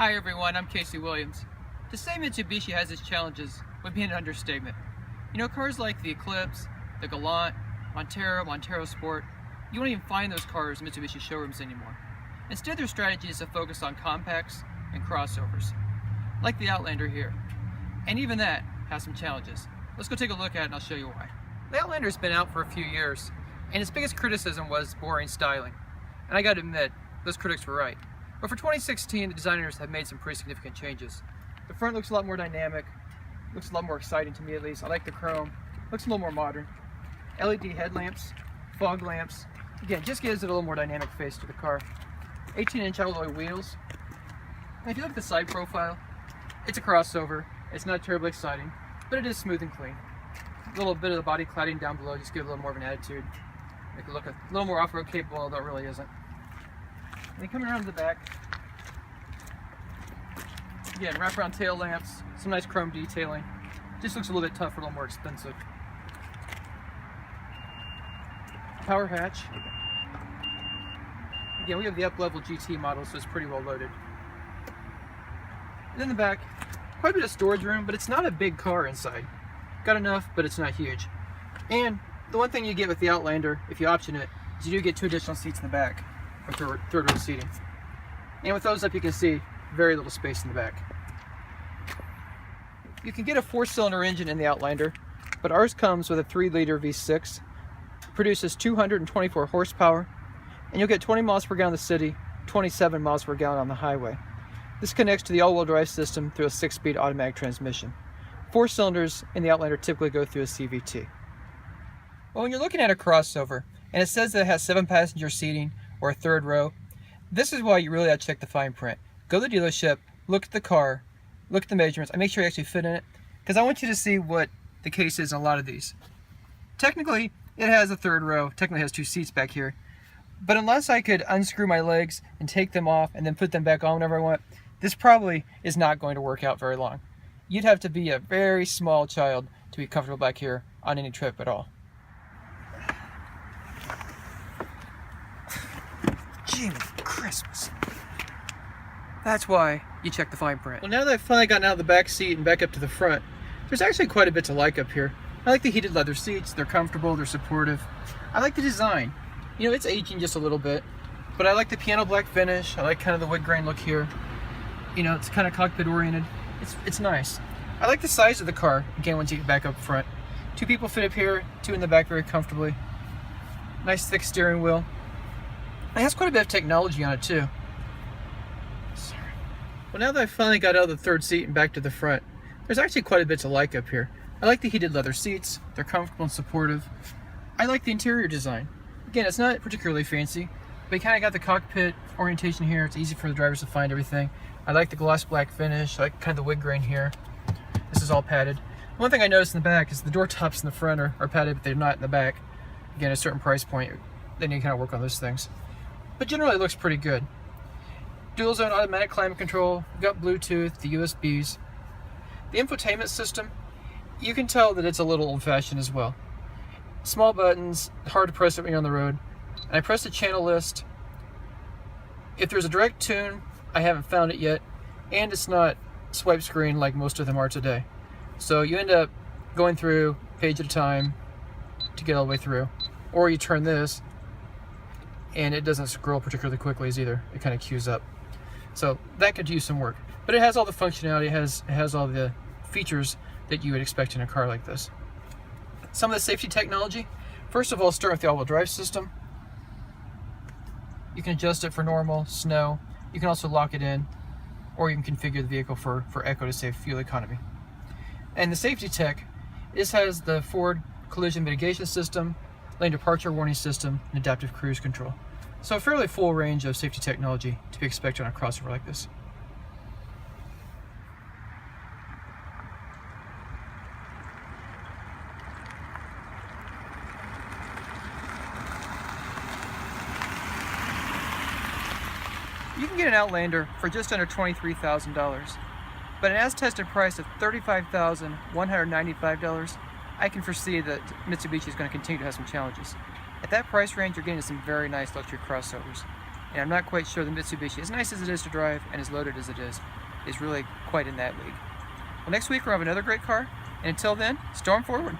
Hi everyone, I'm Casey Williams. To say Mitsubishi has its challenges would be an understatement. You know, cars like the Eclipse, the Galant, Montero Sport, you won't even find those cars in Mitsubishi showrooms anymore. Instead, their strategy is to focus on compacts and crossovers, like the Outlander here. And even that has some challenges. Let's go take a look at it and I'll show you why. The Outlander's been out for a few years, and its biggest criticism was boring styling. And I gotta admit, those critics were right. But for 2016, the designers have made some pretty significant changes. The front looks a lot more dynamic, looks a lot more exciting to me at least. I like the chrome, looks a little more modern. LED headlamps, fog lamps, again, just gives it a little more dynamic face to the car. 18-inch alloy wheels. And if you look at the side profile, it's a crossover. It's not terribly exciting, but it is smooth and clean. A little bit of the body cladding down below, just give it a little more of an attitude. Make it look a little more off-road capable, although it really isn't. And then coming around to the back, again, wraparound tail lamps, some nice chrome detailing. Just looks a little bit tougher, a little more expensive. Power hatch. Again, we have the up-level GT model, so it's pretty well loaded. And in the back, quite a bit of storage room, but it's not a big car inside. Got enough, but it's not huge. And the one thing you get with the Outlander, if you option it, is you do get 2 additional seats in the back, or third row seating. And with those up, you can see very little space in the back. You can get a 4-cylinder engine in the Outlander, but ours comes with a 3-liter V6, produces 224 horsepower, and you'll get 20 miles per gallon in the city, 27 miles per gallon on the highway. This connects to the all-wheel drive system through a 6-speed automatic transmission. 4 cylinders in the Outlander typically go through a CVT. Well, when you're looking at a crossover, and it says that it has 7-passenger seating or a third row, this is why you really have to check the fine print. Go to the dealership, look at the car, look at the measurements, and make sure you actually fit in it, because I want you to see what the case is in a lot of these. Technically, it has a third row, technically has 2 seats back here, but unless I could unscrew my legs and take them off and then put them back on whenever I want, this probably is not going to work out very long. You'd have to be a very small child to be comfortable back here on any trip at all. Jimmy Christmas. That's why you check the fine print. Well, now that I've finally gotten out of the back seat and back up to the front, there's actually quite a bit to like up here. I like the heated leather seats. They're comfortable, they're supportive. I like the design. You know, it's aging just a little bit, but I like the piano black finish. I like kind of the wood grain look here. You know, it's kind of cockpit oriented. It's nice. I like the size of the car, again, once you get back up front. 2 people fit up here, 2 in the back very comfortably. Nice thick steering wheel. It has quite a bit of technology on it too. Sorry. Well, now that I finally got out of the third seat and back to the front, there's actually quite a bit to like up here. I like the heated leather seats. They're comfortable and supportive. I like the interior design. Again, it's not particularly fancy, but you kind of got the cockpit orientation here. It's easy for the drivers to find everything. I like the gloss black finish. I like kind of the wood grain here. This is all padded. One thing I noticed in the back is the door tops in the front are padded, but they're not in the back. Again, at a certain price point, then you kind of work on those things. But generally, it looks pretty good. Dual zone automatic climate control. We've got Bluetooth, the USBs. The infotainment system, you can tell that it's a little old-fashioned as well. Small buttons, hard to press it when you're on the road. And I press the channel list. If there's a direct tune, I haven't found it yet, and it's not swipe screen like most of them are today. So you end up going through page at a time to get all the way through. Or you turn this, and it doesn't scroll particularly quickly either. It kind of queues up. So that could use some work. But it has all the functionality, it has all the features that you would expect in a car like this. Some of the safety technology. First of all, start with the all-wheel drive system. You can adjust it for normal, snow. You can also lock it in, or you can configure the vehicle for eco to save fuel economy. And the safety tech, this has the forward collision mitigation system, lane departure warning system, and adaptive cruise control. So a fairly full range of safety technology to be expected on a crossover like this. You can get an Outlander for just under $23,000, but an as-tested price of $35,195, I can foresee that Mitsubishi is going to continue to have some challenges. At that price range, you're getting some very nice luxury crossovers. And I'm not quite sure the Mitsubishi, as nice as it is to drive and as loaded as it is really quite in that league. Well, next week we'll have another great car, and until then, storm forward.